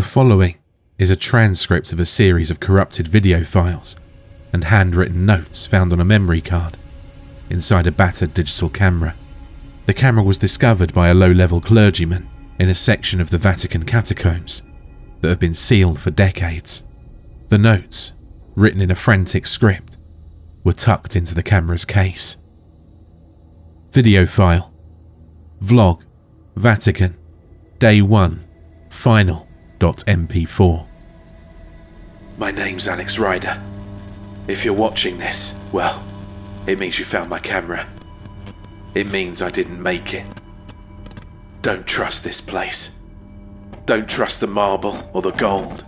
following is a transcript of a series of corrupted video files and handwritten notes found on a memory card inside a battered digital camera. The camera was discovered by a low-level clergyman in a section of the Vatican catacombs that have been sealed for decades. The notes, written in a frantic script, were tucked into the camera's case. Video file. Vlog. Vatican. Day 1. Final.mp4. My name's Alex Ryder. If you're watching this, well, it means you found my camera. It means I didn't make it. Don't trust this place. Don't trust the marble or the gold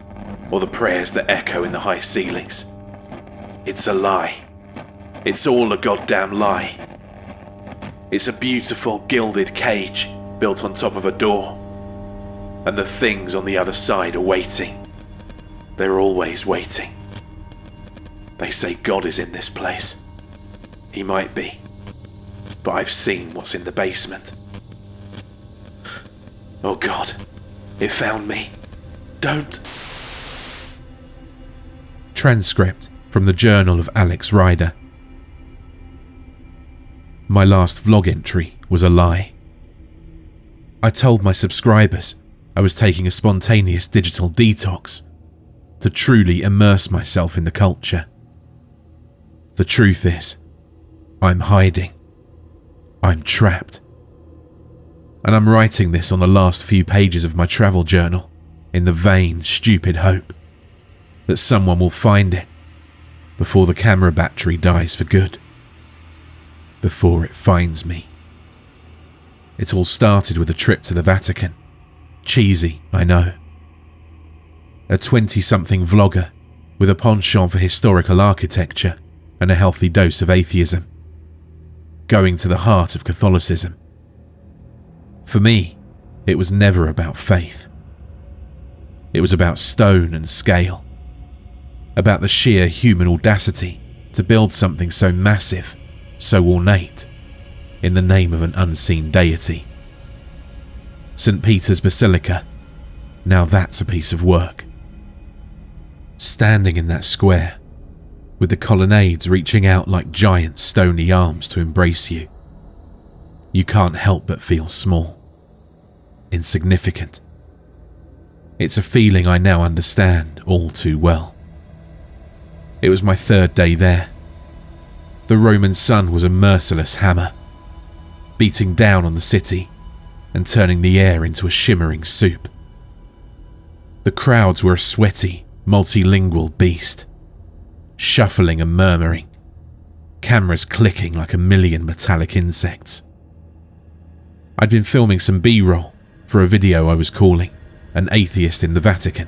or the prayers that echo in the high ceilings. It's a lie. It's all a goddamn lie. It's a beautiful gilded cage built on top of a door. And the things on the other side are waiting. They're always waiting. They say God is in this place. He might be. But I've seen what's in the basement. Oh God, it found me. Don't. Transcript from the Journal of Alex Ryder. My last vlog entry was a lie. I told my subscribers I was taking a spontaneous digital detox to truly immerse myself in the culture. The truth is, I'm hiding. I'm trapped. And I'm writing this on the last few pages of my travel journal in the vain, stupid hope that someone will find it before the camera battery dies for good. Before it finds me. It all started with a trip to the Vatican. Cheesy, I know. A 20-something vlogger with a penchant for historical architecture and a healthy dose of atheism. Going to the heart of Catholicism. For me, it was never about faith. It was about stone and scale. About the sheer human audacity to build something so massive, so ornate, in the name of an unseen deity. St. Peter's Basilica, now that's a piece of work. Standing in that square, with the colonnades reaching out like giant stony arms to embrace you, you can't help but feel small, insignificant. It's a feeling I now understand all too well. It was my third day there. The Roman sun was a merciless hammer, beating down on the city and turning the air into a shimmering soup. The crowds were a sweaty, multilingual beast, shuffling and murmuring, cameras clicking like a million metallic insects. I'd been filming some B-roll for a video I was calling An Atheist in the Vatican,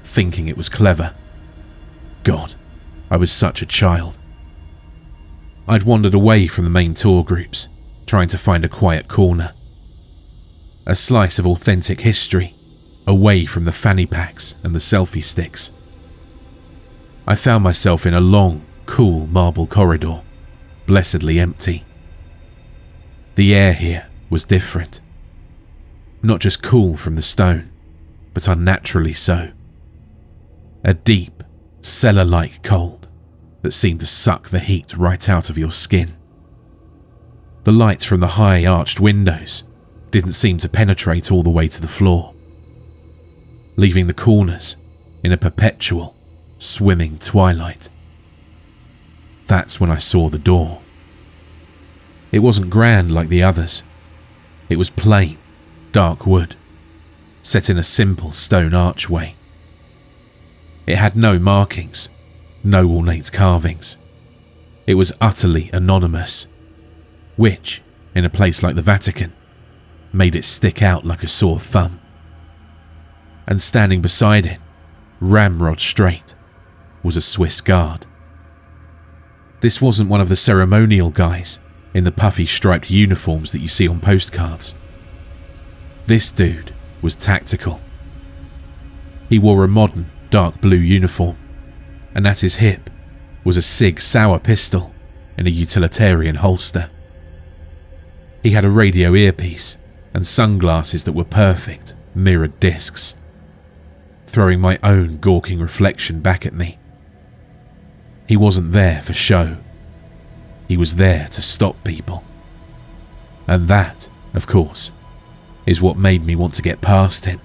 thinking it was clever. God, I was such a child. I'd wandered away from the main tour groups, trying to find a quiet corner. A slice of authentic history, away from the fanny packs and the selfie sticks. I found myself in a long, cool marble corridor, blessedly empty. The air here was different. Not just cool from the stone, but unnaturally so. A deep, cellar-like cold that seemed to suck the heat right out of your skin. The light from the high arched windows didn't seem to penetrate all the way to the floor, leaving the corners in a perpetual, swimming twilight. That's when I saw the door. It wasn't grand like the others. It was plain, dark wood, set in a simple stone archway. It had no markings, no ornate carvings. It was utterly anonymous, which, in a place like the Vatican, made it stick out like a sore thumb. And standing beside it, ramrod straight, was a Swiss guard. This wasn't one of the ceremonial guys in the puffy striped uniforms that you see on postcards. This dude was tactical. He wore a modern, dark blue uniform, and at his hip was a Sig Sauer pistol in a utilitarian holster. He had a radio earpiece and sunglasses that were perfect, mirrored discs. throwing my own gawking reflection back at me. He wasn't there for show. He was there to stop people. And that, of course, is what made me want to get past him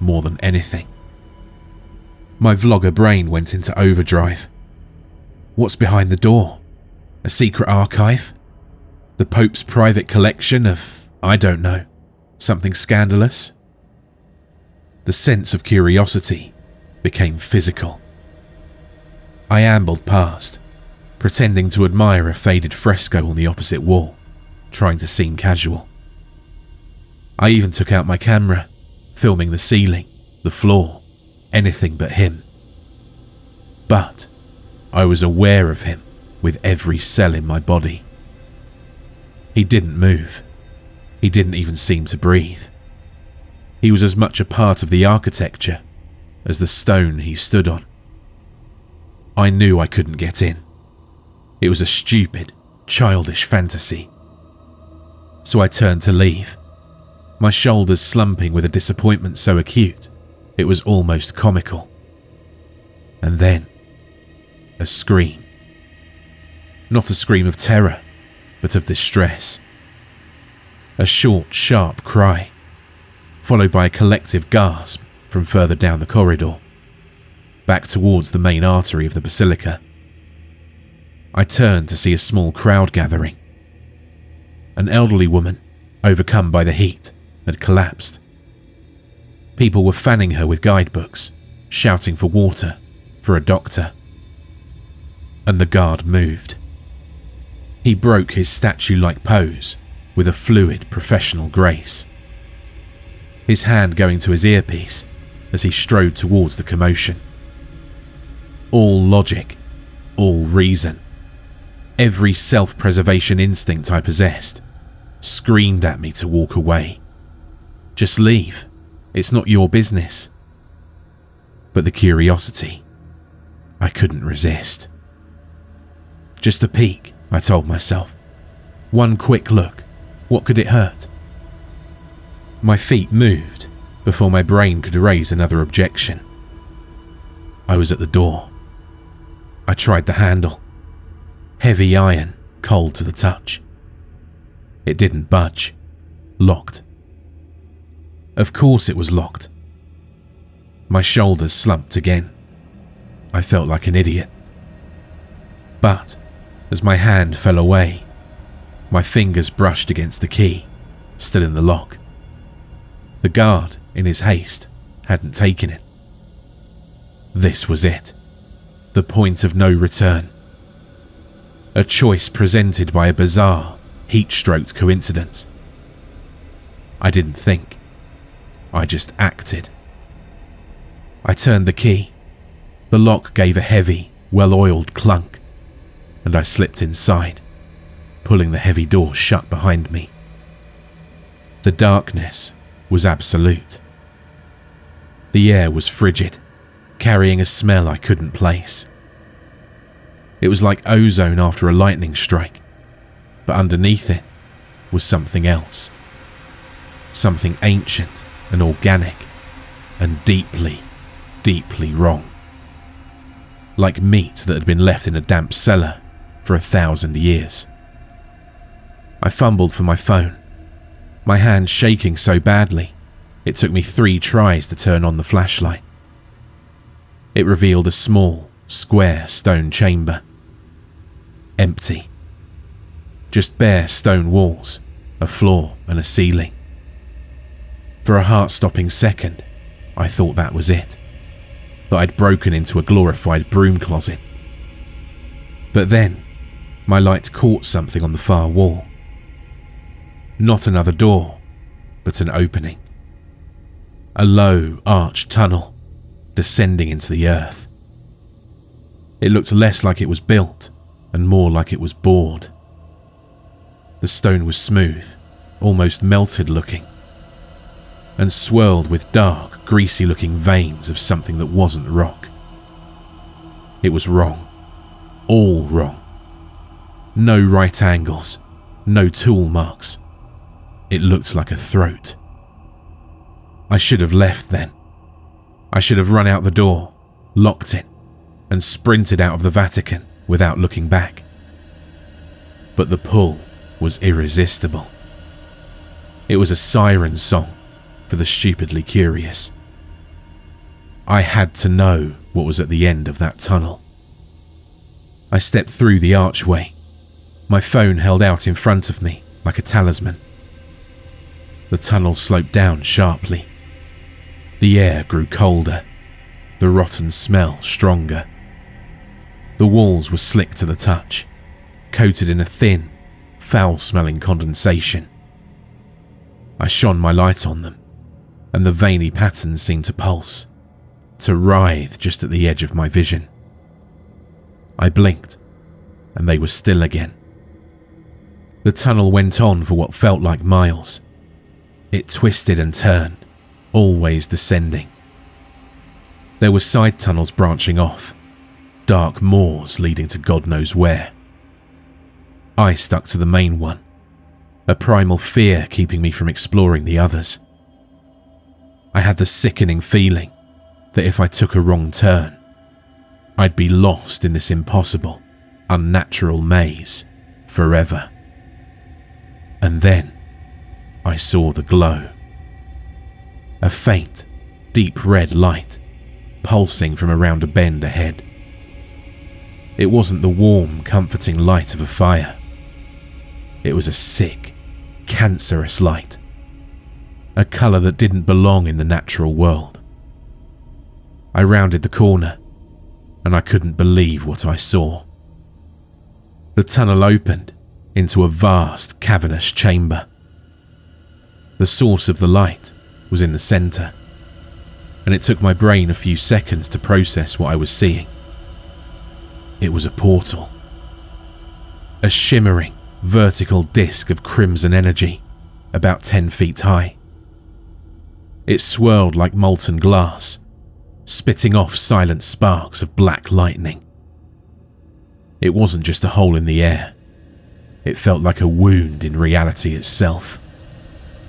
more than anything. My vlogger brain went into overdrive. What's behind the door? A secret archive? The Pope's private collection of, I don't know, something scandalous? The sense of curiosity became physical. I ambled past, pretending to admire a faded fresco on the opposite wall, trying to seem casual. I even took out my camera, filming the ceiling, the floor, anything but him. But I was aware of him with every cell in my body. He didn't move. He didn't even seem to breathe. He was as much a part of the architecture as the stone he stood on. I knew I couldn't get in. It was a stupid, childish fantasy. So I turned to leave, my shoulders slumping with a disappointment so acute it was almost comical. And then, a scream. Not a scream of terror, but of distress. A short, sharp cry, followed by a collective gasp from further down the corridor, back towards the main artery of the basilica. I turned to see a small crowd gathering. An elderly woman, overcome by the heat, had collapsed. People were fanning her with guidebooks, shouting for water, for a doctor. And the guard moved. He broke his statue-like pose with a fluid, professional grace, his hand going to his earpiece as he strode towards the commotion. All logic, all reason, every self-preservation instinct I possessed screamed at me to walk away. Just leave. It's not your business. But the curiosity, I couldn't resist. Just a peek, I told myself. One quick look. What could it hurt? My feet moved before my brain could raise another objection. I was at the door. I tried the handle. Heavy iron, cold to the touch. It didn't budge. Locked. Of course it was locked. My shoulders slumped again. I felt like an idiot. But as my hand fell away, my fingers brushed against the key, still in the lock. The guard, in his haste, hadn't taken it. This was it. The point of no return. A choice presented by a bizarre, heat-stroked coincidence. I didn't think. I just acted. I turned the key. The lock gave a heavy, well-oiled clunk, and I slipped inside, pulling the heavy door shut behind me. The darkness was absolute. The air was frigid, carrying a smell I couldn't place. It was like ozone after a lightning strike, but underneath it was something else. Something ancient and organic, and deeply, deeply wrong. Like meat that had been left in a damp cellar for 1,000 years. I fumbled for my phone, my hand shaking so badly it took me 3 tries to turn on the flashlight. It revealed a small, square stone chamber. Empty. Just bare stone walls, a floor and a ceiling. For a heart-stopping second, I thought that was it, that I'd broken into a glorified broom closet. But then, my light caught something on the far wall. Not another door, but an opening. A low, arched tunnel, descending into the earth. It looked less like it was built, and more like it was bored. The stone was smooth, almost melted looking, and swirled with dark, greasy-looking veins of something that wasn't rock. It was wrong. All wrong. No right angles, no tool marks. It looked like a throat. I should have left then. I should have run out the door, locked it, and sprinted out of the Vatican without looking back. But the pull was irresistible. It was a siren song for the stupidly curious. I had to know what was at the end of that tunnel. I stepped through the archway, my phone held out in front of me like a talisman. The tunnel sloped down sharply. The air grew colder, the rotten smell stronger. The walls were slick to the touch, coated in a thin, foul-smelling condensation. I shone my light on them, and the veiny patterns seemed to pulse, to writhe just at the edge of my vision. I blinked, and they were still again. The tunnel went on for what felt like miles. It twisted and turned, always descending. There were side tunnels branching off, dark moors leading to God knows where. I stuck to the main one, a primal fear keeping me from exploring the others. I had the sickening feeling that if I took a wrong turn, I'd be lost in this impossible, unnatural maze forever. And then I saw the glow. A faint, deep red light pulsing from around a bend ahead. It wasn't the warm, comforting light of a fire. It was a sick, cancerous light, a colour that didn't belong in the natural world. I rounded the corner, and I couldn't believe what I saw. The tunnel opened into a vast, cavernous chamber. The source of the light was in the centre, and it took my brain a few seconds to process what I was seeing. It was a portal. A shimmering, vertical disc of crimson energy, about 10 feet high. It swirled like molten glass, spitting off silent sparks of black lightning. It wasn't just a hole in the air. It felt like a wound in reality itself,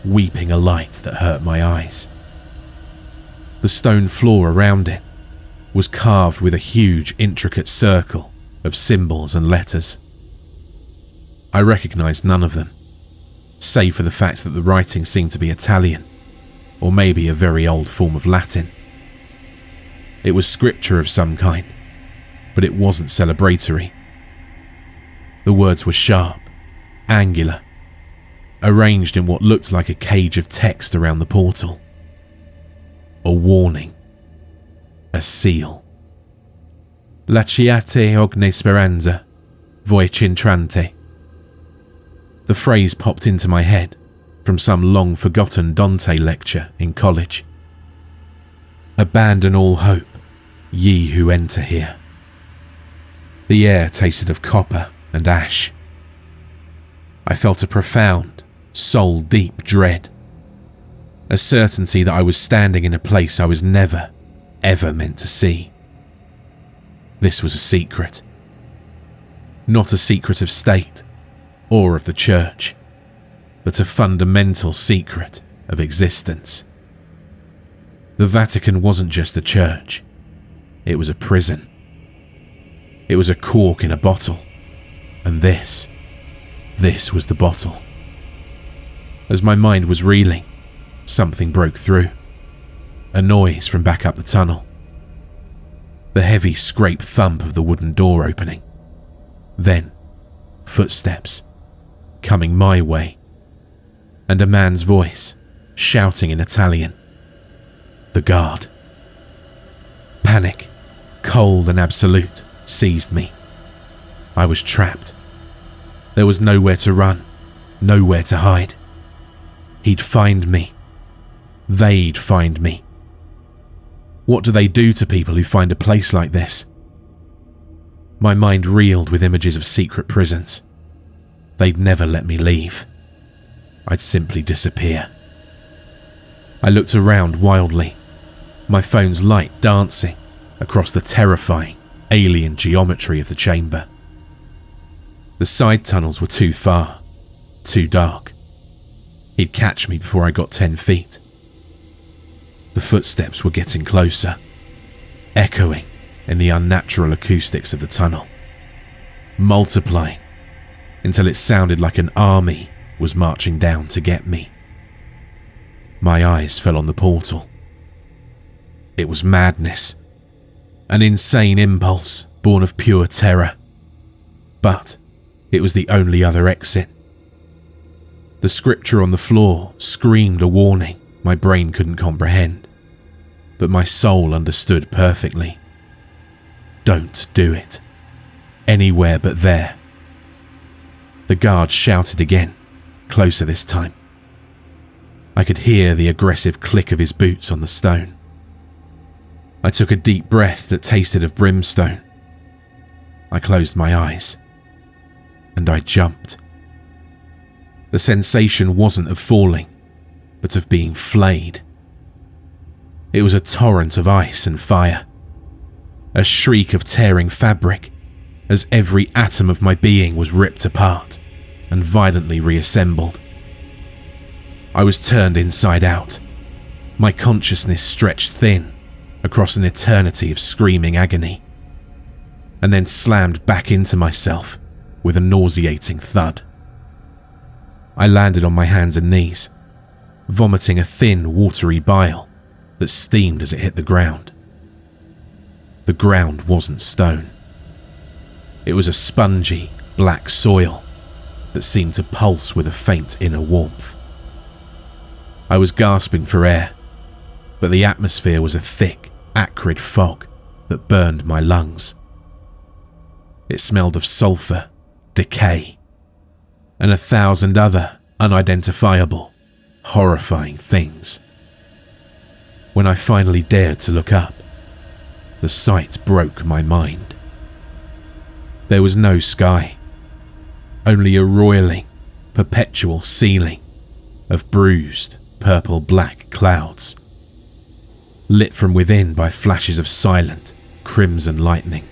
weeping a light that hurt my eyes. The stone floor around it was carved with a huge, intricate circle of symbols and letters. I recognized none of them, save for the fact that the writing seemed to be Italian, or maybe a very old form of Latin. It was scripture of some kind, but it wasn't celebratory. The words were sharp, angular, arranged in what looked like a cage of text around the portal. A warning. A seal. Lasciate ogni speranza, voi cintrante. The phrase popped into my head from some long-forgotten Dante lecture in college. Abandon all hope, ye who enter here. The air tasted of copper and ash. I felt a profound, soul-deep dread. A certainty that I was standing in a place I was never, ever meant to see. This was a secret. Not a secret of state or of the church, but a fundamental secret of existence. The Vatican wasn't just a church. It was a prison. It was a cork in a bottle. And this was the bottle. As my mind was reeling, something broke through. A noise from back up the tunnel. The heavy scrape thump of the wooden door opening. Then, footsteps, coming my way. And a man's voice, shouting in Italian. The guard. Panic, cold and absolute, seized me. I was trapped. There was nowhere to run, nowhere to hide. He'd find me. They'd find me. What do they do to people who find a place like this? My mind reeled with images of secret prisons. They'd never let me leave. I'd simply disappear. I looked around wildly, my phone's light dancing across the terrifying, alien geometry of the chamber. The side tunnels were too far, too dark. He'd catch me before I got 10 feet. The footsteps were getting closer, echoing in the unnatural acoustics of the tunnel, multiplying until it sounded like an army was marching down to get me. My eyes fell on the portal. It was madness, an insane impulse born of pure terror. But it was the only other exit. The scripture on the floor screamed a warning my brain couldn't comprehend, but my soul understood perfectly. Don't do it. Anywhere but there. The guard shouted again, closer this time. I could hear the aggressive click of his boots on the stone. I took a deep breath that tasted of brimstone. I closed my eyes, and I jumped. The sensation wasn't of falling, but of being flayed. It was a torrent of ice and fire, a shriek of tearing fabric, as every atom of my being was ripped apart and violently reassembled. I was turned inside out, my consciousness stretched thin across an eternity of screaming agony, and then slammed back into myself with a nauseating thud. I landed on my hands and knees, vomiting a thin, watery bile that steamed as it hit the ground. The ground wasn't stone. It was a spongy, black soil that seemed to pulse with a faint inner warmth. I was gasping for air, but the atmosphere was a thick, acrid fog that burned my lungs. It smelled of sulfur, decay, and 1,000 other unidentifiable, horrifying things. When I finally dared to look up, the sight broke my mind. There was no sky, only a roiling, perpetual ceiling of bruised, purple-black clouds, lit from within by flashes of silent, crimson lightning.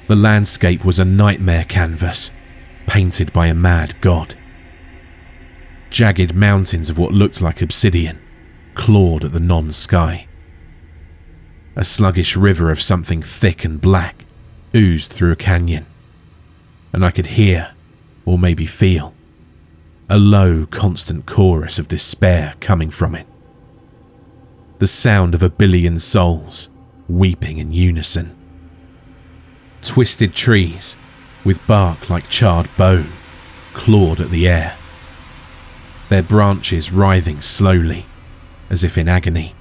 The landscape was a nightmare canvas, painted by a mad god. Jagged mountains of what looked like obsidian clawed at the non-sky. A sluggish river of something thick and black oozed through a canyon, and I could hear, or maybe feel, a low, constant chorus of despair coming from it. The sound of 1 billion souls weeping in unison. Twisted trees, with bark like charred bone, clawed at the air, their branches writhing slowly, as if in agony.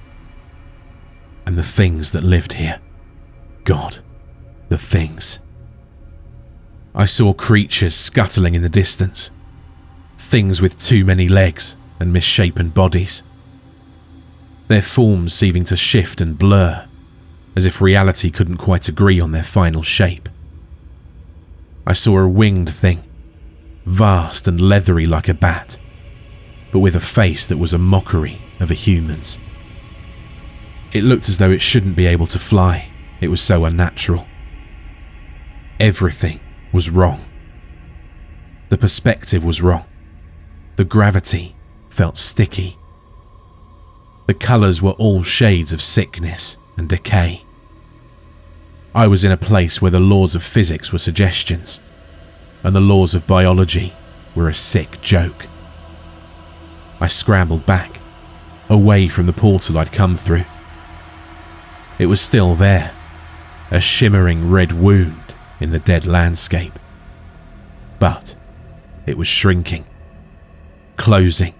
And the things that lived here. God, the things. I saw creatures scuttling in the distance, things with too many legs and misshapen bodies, their forms seeming to shift and blur, as if reality couldn't quite agree on their final shape. I saw a winged thing, vast and leathery like a bat, but with a face that was a mockery of a human's. It looked as though it shouldn't be able to fly, it was so unnatural. Everything was wrong. The perspective was wrong. The gravity felt sticky. The colours were all shades of sickness and decay. I was in a place where the laws of physics were suggestions, and the laws of biology were a sick joke. I scrambled back, away from the portal I'd come through. It was still there, a shimmering red wound in the dead landscape. But it was shrinking, closing.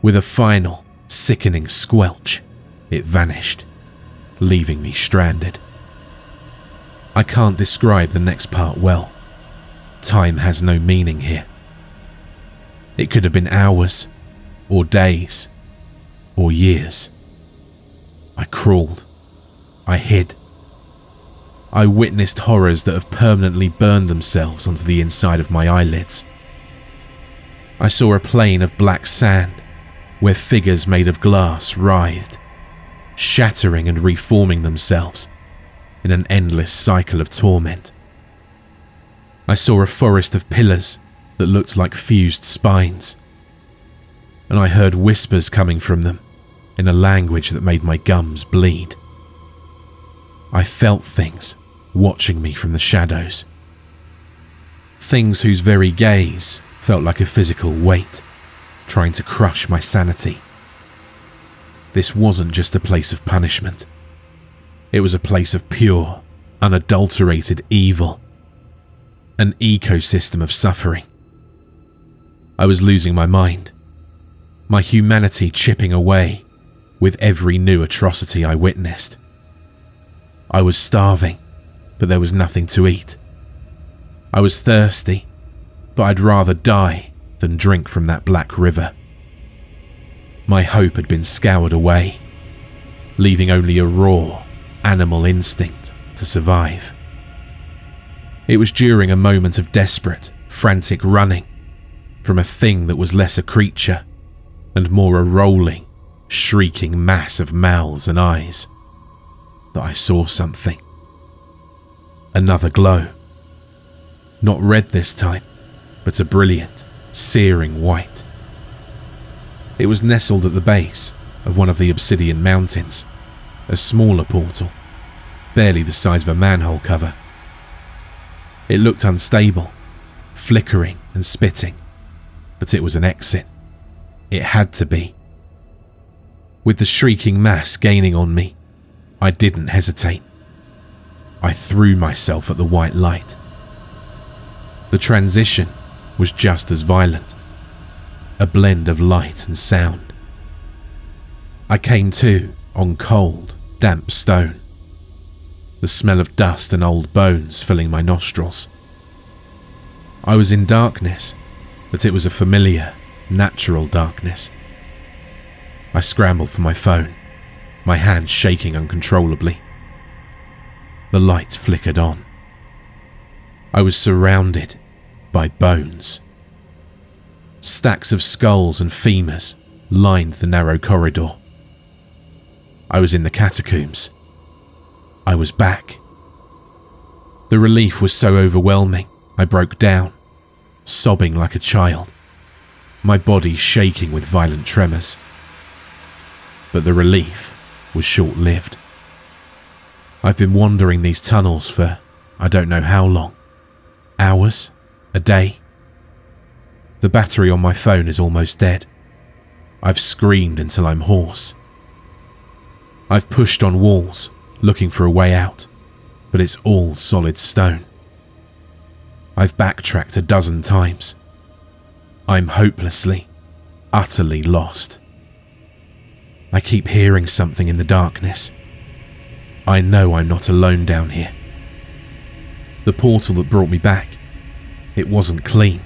With a final, sickening squelch, it vanished, leaving me stranded. I can't describe the next part well. Time has no meaning here. It could have been hours, or days, or years. I crawled. I hid. I witnessed horrors that have permanently burned themselves onto the inside of my eyelids. I saw a plain of black sand where figures made of glass writhed, shattering and reforming themselves in an endless cycle of torment. I saw a forest of pillars that looked like fused spines, and I heard whispers coming from them, in a language that made my gums bleed. I felt things watching me from the shadows. Things whose very gaze felt like a physical weight, trying to crush my sanity. This wasn't just a place of punishment. It was a place of pure, unadulterated evil. An ecosystem of suffering. I was losing my mind. My humanity chipping away with every new atrocity I witnessed. I was starving, but there was nothing to eat. I was thirsty, but I'd rather die than drink from that black river. My hope had been scoured away, leaving only a raw, animal instinct to survive. It was during a moment of desperate, frantic running from a thing that was less a creature and more a rolling, shrieking mass of mouths and eyes that I saw something. Another glow. Not red this time, but a brilliant, searing white. It was nestled at the base of one of the obsidian mountains, a smaller portal, barely the size of a manhole cover. It looked unstable, flickering and spitting, but it was an exit. It had to be. With the shrieking mass gaining on me, I didn't hesitate. I threw myself at the white light. The transition was just as violent, a blend of light and sound. I came to on cold, damp stone, the smell of dust and old bones filling my nostrils. I was in darkness, but it was a familiar, natural darkness. I scrambled for my phone, my hands shaking uncontrollably. The light flickered on. I was surrounded by bones. Stacks of skulls and femurs lined the narrow corridor. I was in the catacombs. I was back. The relief was so overwhelming, I broke down, sobbing like a child, my body shaking with violent tremors. But the relief was short-lived. I've been wandering these tunnels for I don't know how long. Hours? A day? The battery on my phone is almost dead. I've screamed until I'm hoarse. I've pushed on walls, looking for a way out, but it's all solid stone. I've backtracked a dozen times. I'm hopelessly, utterly lost. I keep hearing something in the darkness. I know I'm not alone down here. The portal that brought me back, it wasn't clean.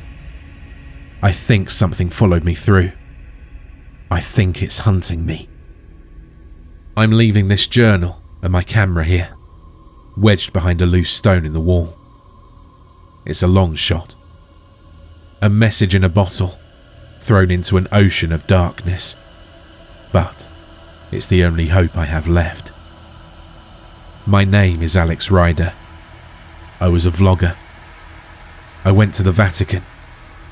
I think something followed me through. I think it's hunting me. I'm leaving this journal and my camera here, wedged behind a loose stone in the wall. It's a long shot. A message in a bottle, thrown into an ocean of darkness. But it's the only hope I have left. My name is Alex Ryder. I was a vlogger. I went to the Vatican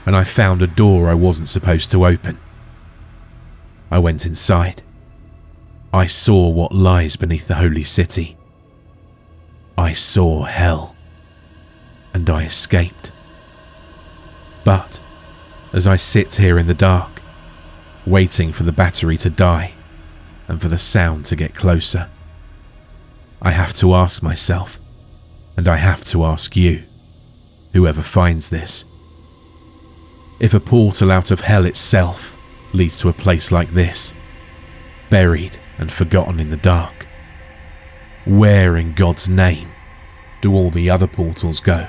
and I found a door I wasn't supposed to open. I went inside. I saw what lies beneath the holy city. I saw hell. And I escaped. But as I sit here in the dark, waiting for the battery to die and for the sound to get closer, I have to ask myself, and I have to ask you, whoever finds this, if a portal out of hell itself leads to a place like this, buried and forgotten in the dark, where in God's name do all the other portals go?